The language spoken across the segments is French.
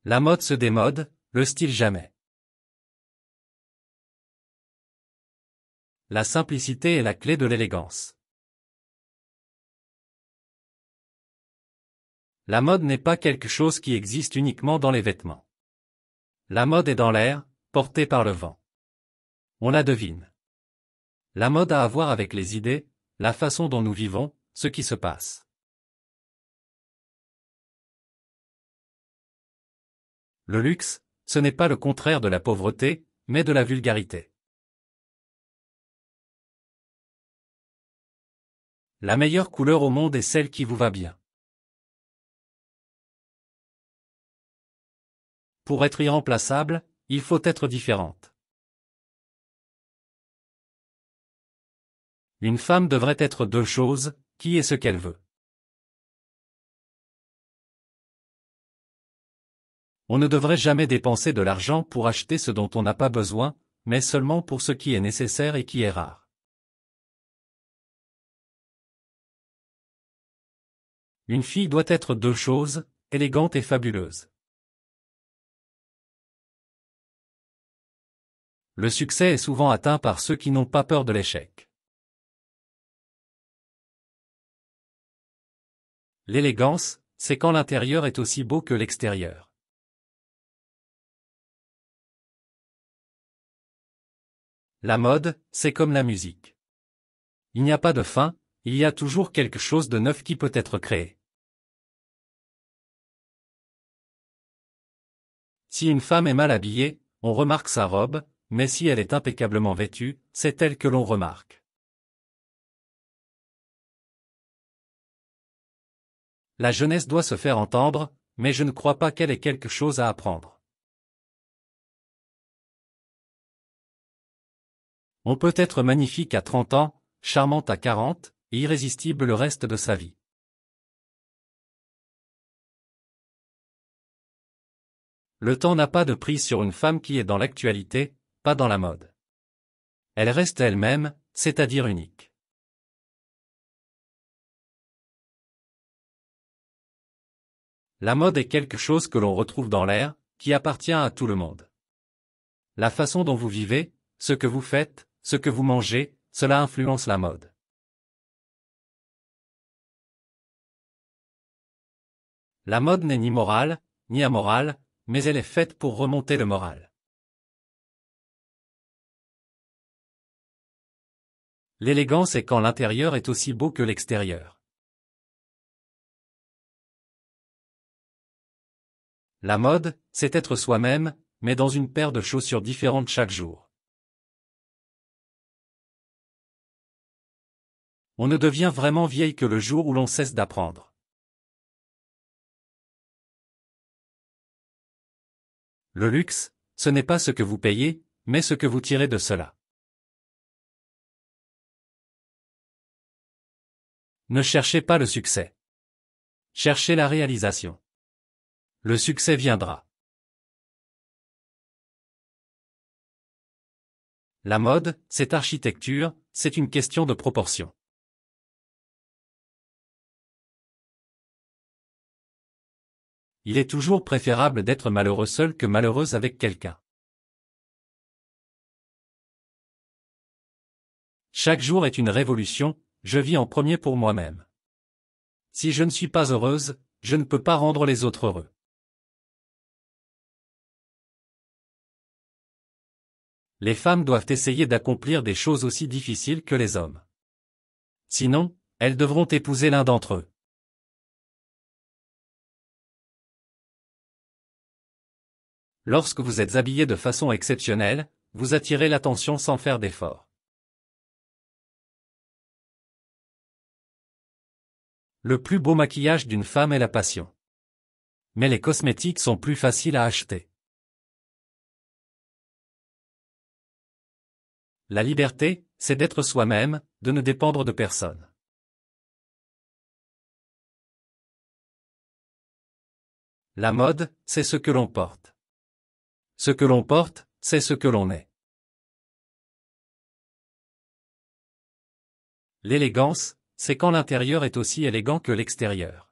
La mode se démode, le style jamais. La simplicité est la clé de l'élégance. La mode n'est pas quelque chose qui existe uniquement dans les vêtements. La mode est dans l'air, portée par le vent. On la devine. La mode a à voir avec les idées, la façon dont nous vivons, ce qui se passe. Le luxe, ce n'est pas le contraire de la pauvreté, mais de la vulgarité. La meilleure couleur au monde est celle qui vous va bien. Pour être irremplaçable, il faut être différente. Une femme devrait être deux choses, qui est ce qu'elle veut. On ne devrait jamais dépenser de l'argent pour acheter ce dont on n'a pas besoin, mais seulement pour ce qui est nécessaire et qui est rare. Une fille doit être deux choses, élégante et fabuleuse. Le succès est souvent atteint par ceux qui n'ont pas peur de l'échec. L'élégance, c'est quand l'intérieur est aussi beau que l'extérieur. La mode, c'est comme la musique. Il n'y a pas de fin, il y a toujours quelque chose de neuf qui peut être créé. Si une femme est mal habillée, on remarque sa robe, mais si elle est impeccablement vêtue, c'est elle que l'on remarque. La jeunesse doit se faire entendre, mais je ne crois pas qu'elle ait quelque chose à apprendre. On peut être magnifique à 30 ans, charmante à 40, et irrésistible le reste de sa vie. Le temps n'a pas de prise sur une femme qui est dans l'actualité, pas dans la mode. Elle reste elle-même, c'est-à-dire unique. La mode est quelque chose que l'on retrouve dans l'air, qui appartient à tout le monde. La façon dont vous vivez, ce que vous faites, ce que vous mangez, cela influence la mode. La mode n'est ni morale, ni amorale, mais elle est faite pour remonter le moral. L'élégance est quand l'intérieur est aussi beau que l'extérieur. La mode, c'est être soi-même, mais dans une paire de chaussures différentes chaque jour. On ne devient vraiment vieille que le jour où l'on cesse d'apprendre. Le luxe, ce n'est pas ce que vous payez, mais ce que vous tirez de cela. Ne cherchez pas le succès. Cherchez la réalisation. Le succès viendra. La mode, c'est architecture, c'est une question de proportion. Il est toujours préférable d'être malheureux seul que malheureuse avec quelqu'un. Chaque jour est une révolution, je vis en premier pour moi-même. Si je ne suis pas heureuse, je ne peux pas rendre les autres heureux. Les femmes doivent essayer d'accomplir des choses aussi difficiles que les hommes. Sinon, elles devront épouser l'un d'entre eux. Lorsque vous êtes habillé de façon exceptionnelle, vous attirez l'attention sans faire d'effort. Le plus beau maquillage d'une femme est la passion. Mais les cosmétiques sont plus faciles à acheter. La liberté, c'est d'être soi-même, de ne dépendre de personne. La mode, c'est ce que l'on porte. Ce que l'on porte, c'est ce que l'on est. L'élégance, c'est quand l'intérieur est aussi élégant que l'extérieur.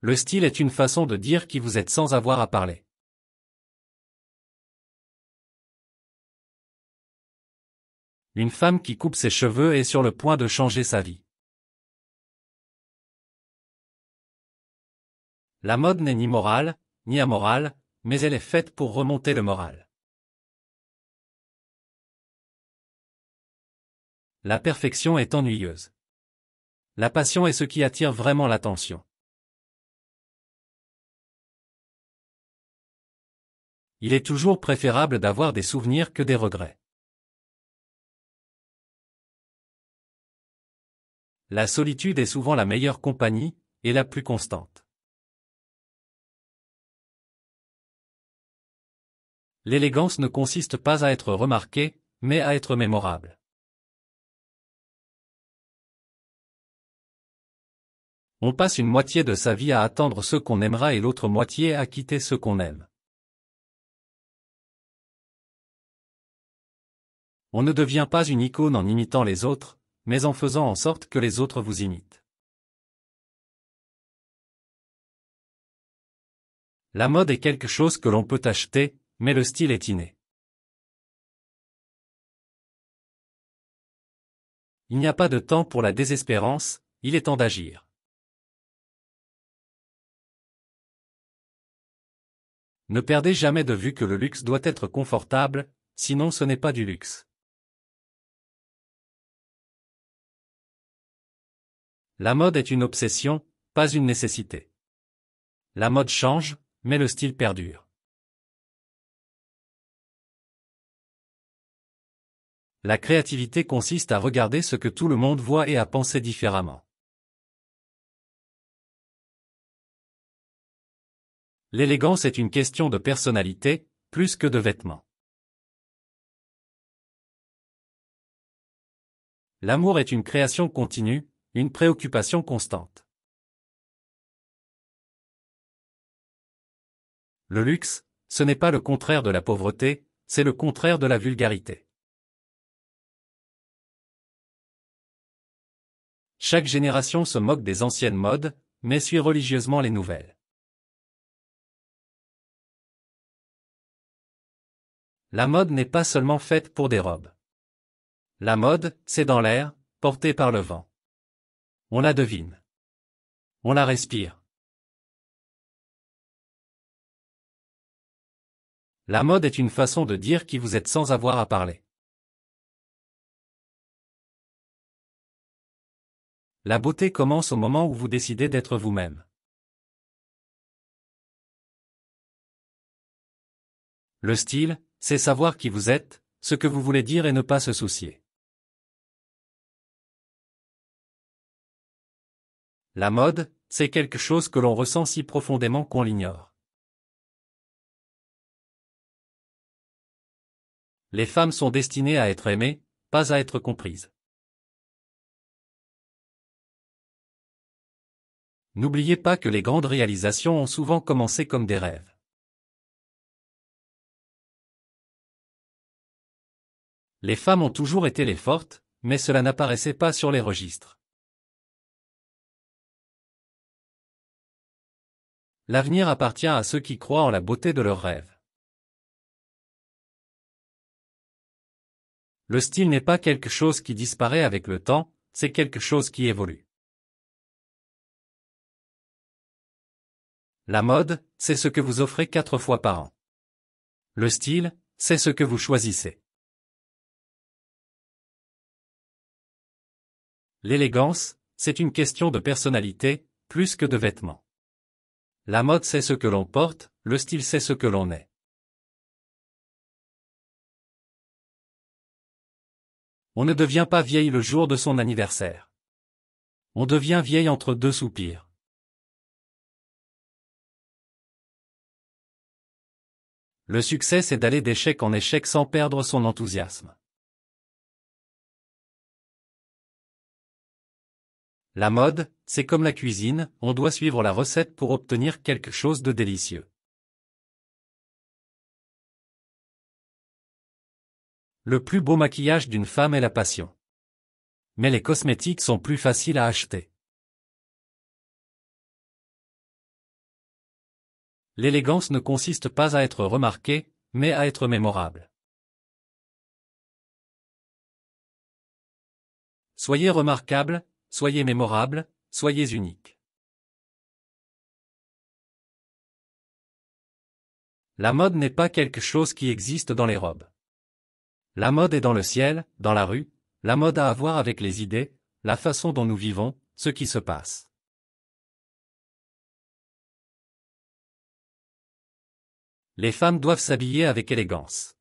Le style est une façon de dire qui vous êtes sans avoir à parler. Une femme qui coupe ses cheveux est sur le point de changer sa vie. La mode n'est ni morale, ni amorale, mais elle est faite pour remonter le moral. La perfection est ennuyeuse. La passion est ce qui attire vraiment l'attention. Il est toujours préférable d'avoir des souvenirs que des regrets. La solitude est souvent la meilleure compagnie, et la plus constante. L'élégance ne consiste pas à être remarqué, mais à être mémorable. On passe une moitié de sa vie à attendre ceux qu'on aimera et l'autre moitié à quitter ceux qu'on aime. On ne devient pas une icône en imitant les autres, mais en faisant en sorte que les autres vous imitent. La mode est quelque chose que l'on peut acheter, mais le style est inné. Il n'y a pas de temps pour la désespérance, il est temps d'agir. Ne perdez jamais de vue que le luxe doit être confortable, sinon ce n'est pas du luxe. La mode est une obsession, pas une nécessité. La mode change, mais le style perdure. La créativité consiste à regarder ce que tout le monde voit et à penser différemment. L'élégance est une question de personnalité, plus que de vêtements. L'amour est une création continue, une préoccupation constante. Le luxe, ce n'est pas le contraire de la pauvreté, c'est le contraire de la vulgarité. Chaque génération se moque des anciennes modes, mais suit religieusement les nouvelles. La mode n'est pas seulement faite pour des robes. La mode, c'est dans l'air, portée par le vent. On la devine. On la respire. La mode est une façon de dire qui vous êtes sans avoir à parler. La beauté commence au moment où vous décidez d'être vous-même. Le style, c'est savoir qui vous êtes, ce que vous voulez dire et ne pas se soucier. La mode, c'est quelque chose que l'on ressent si profondément qu'on l'ignore. Les femmes sont destinées à être aimées, pas à être comprises. N'oubliez pas que les grandes réalisations ont souvent commencé comme des rêves. Les femmes ont toujours été les fortes, mais cela n'apparaissait pas sur les registres. L'avenir appartient à ceux qui croient en la beauté de leurs rêves. Le style n'est pas quelque chose qui disparaît avec le temps, c'est quelque chose qui évolue. La mode, c'est ce que vous offrez 4 fois par an. Le style, c'est ce que vous choisissez. L'élégance, c'est une question de personnalité, plus que de vêtements. La mode c'est ce que l'on porte, le style c'est ce que l'on est. On ne devient pas vieille le jour de son anniversaire. On devient vieille entre 2 soupirs. Le succès c'est d'aller d'échec en échec sans perdre son enthousiasme. La mode, c'est comme la cuisine, on doit suivre la recette pour obtenir quelque chose de délicieux. Le plus beau maquillage d'une femme est la passion. Mais les cosmétiques sont plus faciles à acheter. L'élégance ne consiste pas à être remarqué, mais à être mémorable. Soyez remarquable, soyez mémorable, soyez unique. La mode n'est pas quelque chose qui existe dans les robes. La mode est dans le ciel, dans la rue, la mode a à voir avec les idées, la façon dont nous vivons, ce qui se passe. Les femmes doivent s'habiller avec élégance.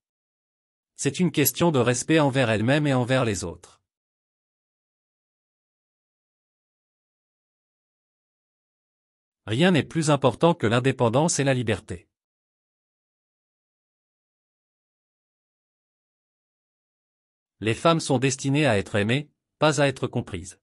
C'est une question de respect envers elles-mêmes et envers les autres. Rien n'est plus important que l'indépendance et la liberté. Les femmes sont destinées à être aimées, pas à être comprises.